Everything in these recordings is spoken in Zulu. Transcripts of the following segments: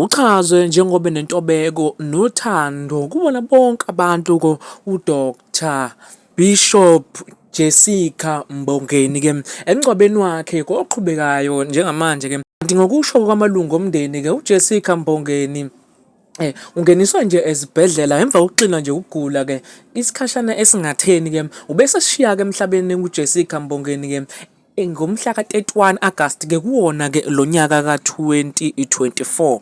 uchazwe njengoba nentobeko nothando kubona bonke abantu ko uDr Bishop Jessica Mbongeni ke emgcwabeni wakhe koqhubekayo njengamanje ke kanti ngokusho kwamalungu omndeni ke uJessica Mbongeni ungeniswa nje ezibhedlela emva kokuxina nje ukugula ke isikhashana esingatheni ke ubese sishiya ke emhlabeni uJessica Mbongeni ke ngomhla ka-31 August ke kuwona ke lo nyaka ka-2024.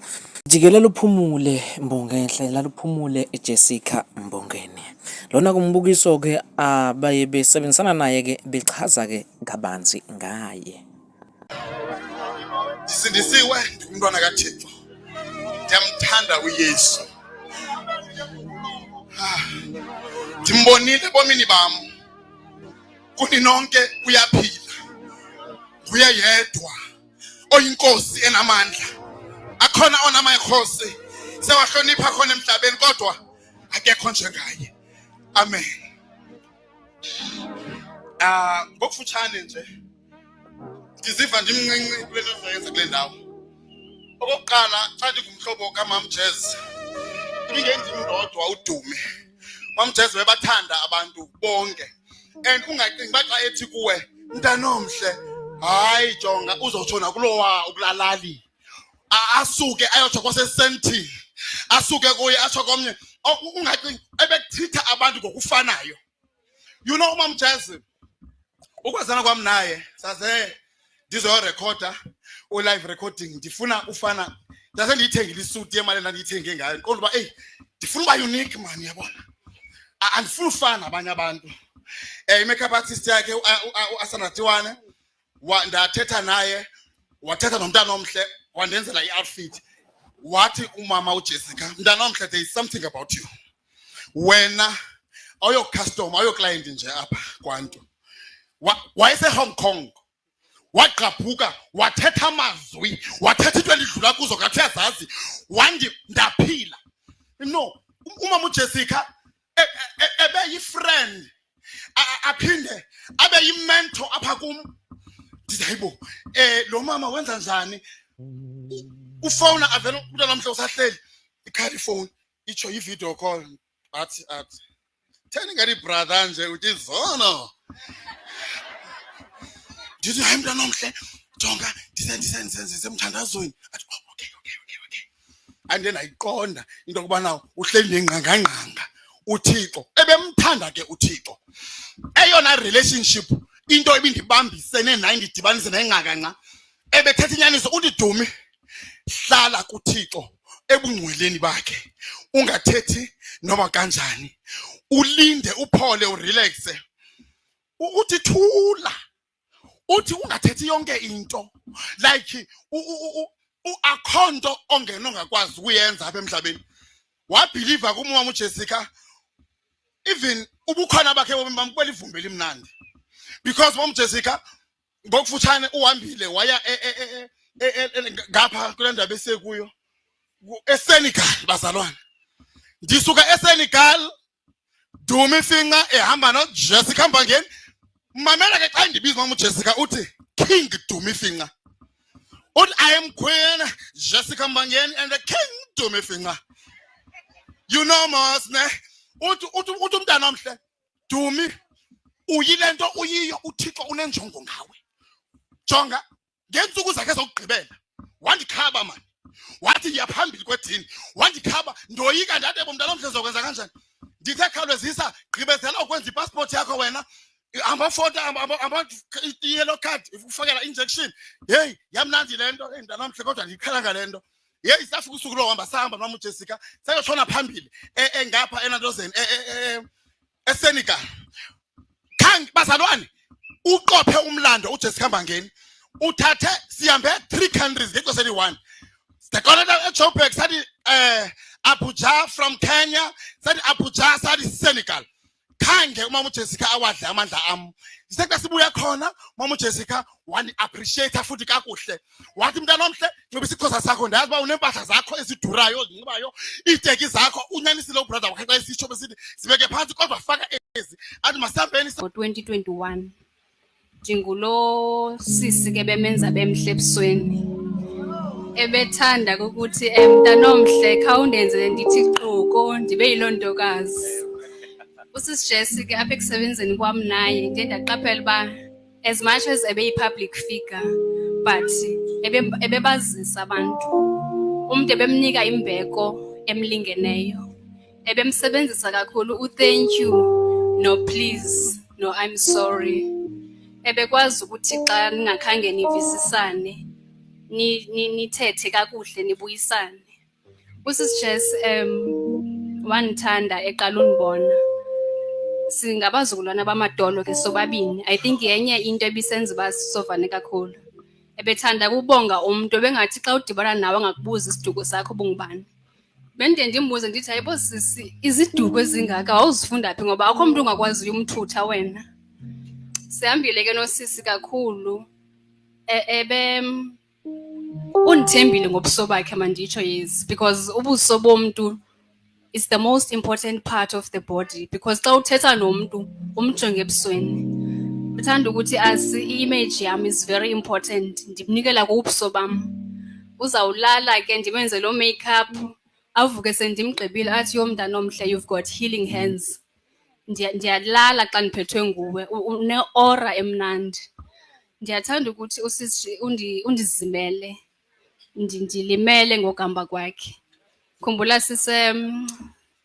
Jikelele uphumule Mbongenhle, laluphumule Jessica Mbongeni. Lona kumbukiso ke abaye besebenzisana naye ke bechaza ke kabanzi ngaye. Sindisiwe umntwana kaThixo. Ndiyamthanda uYesu. Ndimbonile bomini bam. Kuni nonke uyaphila. Kuya yedwa oyinkosi enamandla. Akhona onamakhosi sewahlonipha khona emhlabeni kodwa akekho njengaye. Amen. Ngokufutshane nje ndiziva ndimncinci kule nto ndiyenza kule ndawo. Okokuqala xa ndingumhlobo kaMam Jazz ibingendim ndodwa uDume. Mam Jazz webathanda abantu bonke and ungacingi baxa ethi kuwe mntanomhle hayi jonga uzotshona kulowa ukulalali asuke ayotsho kwasesentini asuke kuye atsho komnye ungacingi ebekuthitha abantu ngokufanayo. You know Mam Jazz ukwazana kwam naye saze ndizorecorda live recording ndifuna ufana ndase ndiyithengile isuti yemali ndiyithenge ngayo ndiqonda uba ndifuna uba unique man yabona andifuna ufana nabanye abantu. I-makeup artist yakhe uAsanatiwane ndathetha naye wathetha nomntana omhle wandenzela i-outfit wathi umama uJessica mntana omhle there is something about you wena awuyo customer awuyo client nje apha kwantu wayese Hong Kong waqaphuka wathetha amazwi wathetha into elidlula kuzo kathi uyazazi ndaphila. No umama uJessica ebe yi-friend aphinde abe yi-mentor apha kum. Ndizayibo lo mama wenza njani ufona avela umntwana omhle usahleli ikhali phone itsho i-video call athi theni ngari brother nje uthi zono ndithi hayi mntwana omhle jonga ndisemthandazweni athi okay and then ayiqonda into kubana uhleli nengqangangqanga uThixo ebemthanda ke uThixo eyona relationship into ebindibambisene naye ndidibanise nengqanganga ebethetha inyaniso uthi Dumi hlala kuThixo ebungcweleni bakhe ungathethi noma kanjani ulinde uphole urelaxe uthi thula uthi ungathethi yonke into like akhonto ongena ongakwazi ukuyenza apha emhlabeni wabelieve kumama uJessica even ubukhona bakhe bamkwela ivumbe limnandi because mama Jessica ngokufutshane uhambile waya ngapha kule ndaba esekuyo eSenegal bazalwane ndisuka eSenegal Dumi Finga ehamba no Jessica Mbongeni mamela ke xa ndibiza mama uJessica uthi King Dumi Finga uthi I am Queen Jessica Mbongeni and the King Dumi Finga. You know mas ne uthi umntana omhle Dumi uyile nto uyiyo uThixo unenjongo ngawe. Jonga ngensuku zakhe zokugqibela wandikhaba man wathi ngiyaphambili kwedini wandikhaba ndoyika ndade bomntana omhle zokwenza kanjani ndithe khawulezisa gqibezela ukwenza ipassport yakho wena amafoto yellow card ufakela injection hey yamnandi lento mntana omhle kodwa ndikhala ngalento hey isafika usuku lohamba sahamba mama uJessica sayotshona phambili engapha enantozeni eSenegal khange bazalwane uqophe umlando uJessica Mbongeni uthathe sihambe 3 countries ngexesha eli-1 siqonda eJoburg sathi Abuja from Kenya sathi Abuja sathi Senegal khange umama uJessica awadla amandla am sisexa sibuya khona mama uJessica wani appreciate futhi kakuhle wathi mntana omhle ncoba isixhosa sakho ndazi ba unempahla zakho ezidurayo ozinxibayo iiteki zakho unyanisile ubrother wakhe xa isitsho besithi sibeke phansi kodwa faka ezi athi masihambeni ngo-2021 njengolo sisi ke bemenza bemhle ebusweni ebethanda ukuthi mntanomhle khawundenze ndithi xuko ndibe yilontokazi. Usisi Jessica apha ekusebenzeni kwam naye ndiye ndaqaphela uba as much as ebeyi-public figure but ebebazisa abantu. Umntu ebemnika imbeko emlingeneyo. Ebemsebenzisa kakhulu u-thank you, no please, no I'm sorry. Ebekwazi ukuthi xa ningakhange nivisisane, nithethe kakuhle nibuyisane. Usisi Jess wanithanda eqala undibona. Singabazukulwana bamadolo ke sobabini. I think yenye into ebisenza uba sisovane kakhulu. Ebethanda kubonga umuntu bengathi xa udibana nawe angakubuza isiduko sakho bungubani. Bende ndimbuze ndithi hayibo sisi iziduko ezingaka awuzifunda phi ngoba akho umuntu ongakwaziyo umthutha wena. Sihambile ke nosisi kakhulu undithembile ngobuso bakhe manditsho yes because ubuso bomuntu is the most important part of the body because xa uthetha nomuntu umjonge ebusweni. Bethanda ukuthi i-image yami is very important. Ndimnikela kubuso bam. Uzawulala ke ndimenze lo makeup avuke sendimgqibile athi yomntanomhle you've got healing hands. Ndiyalala xa ndiphethwe nguwe une-aura emnandi. Ndiyathanda ukuthi usisi undizimele ndilimele ngogamba kwakhe. Khumbula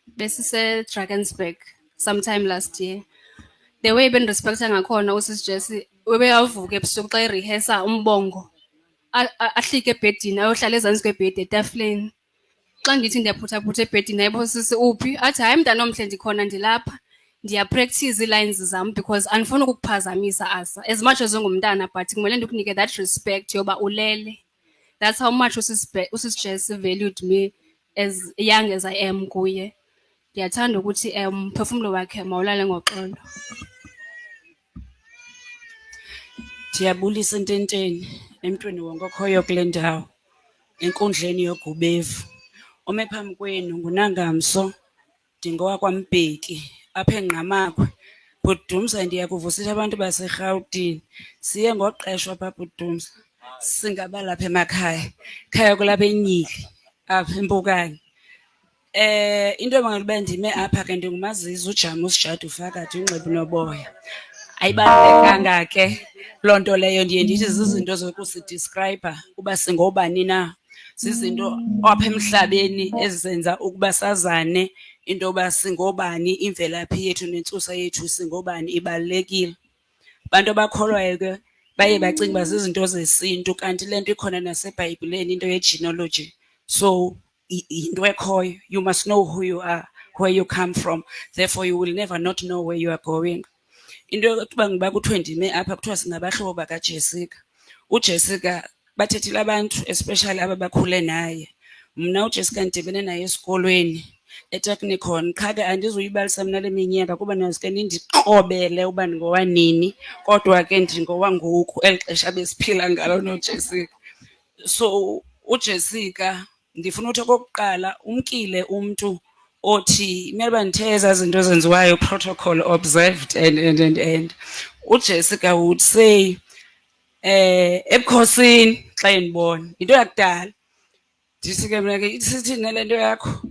besise Drakensberg sometime last year. The way bendirespektha ngakhona usisi Jesse ubeyavuka ebusuku xa irehesa umbongo ahlike ebhedini ayohlala ezantsi kwebhedi etafuleni. Xa ndithi ndiyaphuthaphutha ebhedini ayibo sisi uphi athi hayi mntanomhle ndikhona ndilapha ndiyapractice ii-lines zam because andifuni ukukuphazamisa asa as much as ungumntana but kumele ndikunike that respect yoba ulele. That's how much usisi Jesse valued me as young as I am kuye. Ndiyathanda ukuthi umphefumlo wakhe mawulale ngoxolo. Ndiyabulisa ententeni emntwini wonke okhoyo kule ndawo enkundleni yogubevu. Ome phambi kwenu nguNangamso ndingowakwaMbheki apha eNgqamakwe. Bhudumza ndiyakuvusisa abantu baseRhawutini siye ngoqeshwa phaa Bhudumza singaba lapha emakhaya khaya kulapha eNyili apha eMpukane. Into ebangaluba ndime apha ke ndingumazizi uJamus Jadu Fakathi uNxiba Noboya. Ayibalulekanga ke loo nto leyo ndiye ndithi zizinto zokusidescribe uba singobani na. Zizinto apha emhlabeni ezisenza ukuba sazane into yoba singobani, imvelaphi yethu nentsusa yethu singobani ibalulekile. Abantu abakholwayo ke baye bacinga uba zizinto zesintu kanti le nto ikhona naseBhayibhileni into ye-genealogy. So into ekhoyo, you must know who you are, where you come from, therefore you will never not know where you are going. Into yokuba ngiba kuthiwe ndime apha kuthiwa singabahlobo bakaJessica. UJessica bathethile abantu especially aba bakhule naye. Mna uJessica ndidibene naye esikolweni eTechnikon qha ke andizuyibalisa mna le minyaka kuba nazike nindiqobele uba ndingowanini kodwa ke ndingowangoku eli xesha besiphila ngalo noJessica. So uJessica ndifuna ukuthi okokuqala umkile umntu othi kumele uba ndithe ezaa zinto zenziwayo protocol observed and uJessica would say ebukhosini xa endibona yinto yakudala. Ndithi ke mna ke isithini le nto yakho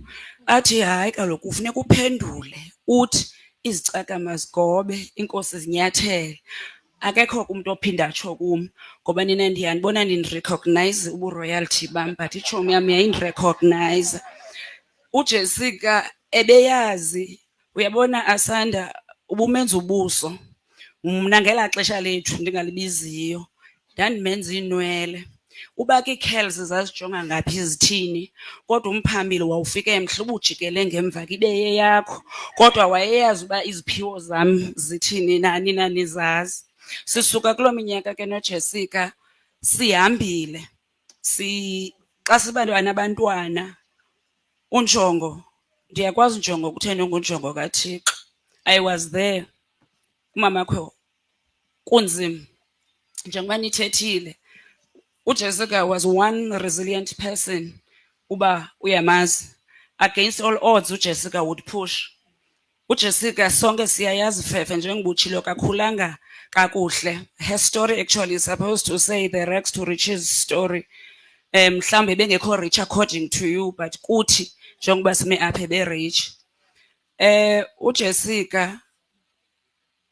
athi hayi kaloku ufuneka uphendule uthi izicaka mazigobe inkosi zinyathele. Akekho umntu ophinda atsho kum ngoba nina ndiyanibona ndinirecognize uburoyalty bam but itshomi yam yayindirecognize. uJessica ebeyazi uyabona Asanda ubumenza ubuso. Mna ngelaa xesha lethu ndingalibiziyo ndandimenza iinwele. Uba ke i-curls zazijonga ngaphi izithini kodwa umphambili wawufika emhle ubujikele ngemva kibe yeyakho kodwa wayeyazi uba iziphiwo zam zithini nani nizazi. Sisuka kuloo minyaka ke noJessica sihambile xa sibantwana abantwana unjongo ndiyakwazi unjongo kutheni ungunjongo kaThixo. I was there umamakho kunzima njengoba nithethile. uJessica was one resilient person uba uyamazi. Against all odds uJessica would push. uJessica sonke siyayazi fefe njengobutshilo kakhulanga kakuhle. Her story actually is supposed to say the rags to riches story. mhlambe bengekho rich according to you, but kuthi njengoba sime apha be-rich. uJessica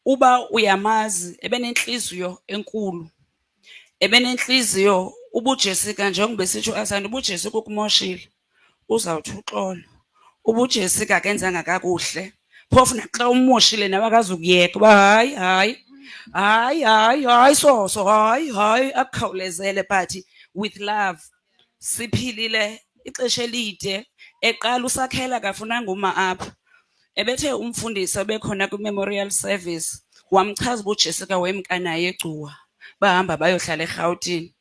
uba uyamazi ebenenhliziyo enkulu, ebenenhliziyo ubuJessica njengoba besitsho asanda ubuJessica ukumoshile uzawuthi uxolo, ubuJessica akenzanga kakuhle phofu naxa umoshile nawe akazukuyeka uba hayi soso hayi akukhawulezele, but with love. Siphilile ixesha elide eqala usakhela kafunanga uma apha. Ebethe umfundisi obekhona kwi-memorial service wamchaza uJessica wayemkanaye eGcuwa bahamba bayohlala eRhawutini.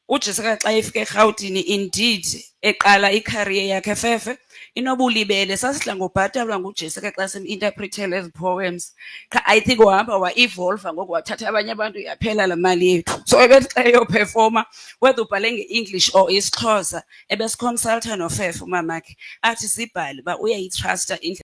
uJessica xa efika eRhawutini indeed eqala icareer yakhe fefe inobulibele sasidla ngobhatalwa nguJessica xa sim-interpretela ezi poems. I think wahamba wa-evolve ngoku wathatha abanye abantu yaphela la mali yethu. So ebethi xa eyoperforma whether ubhale nge-English or isiXhosa ebesiconsulta nofefe umamakhe athi sibhale uba uyayitrusta indlela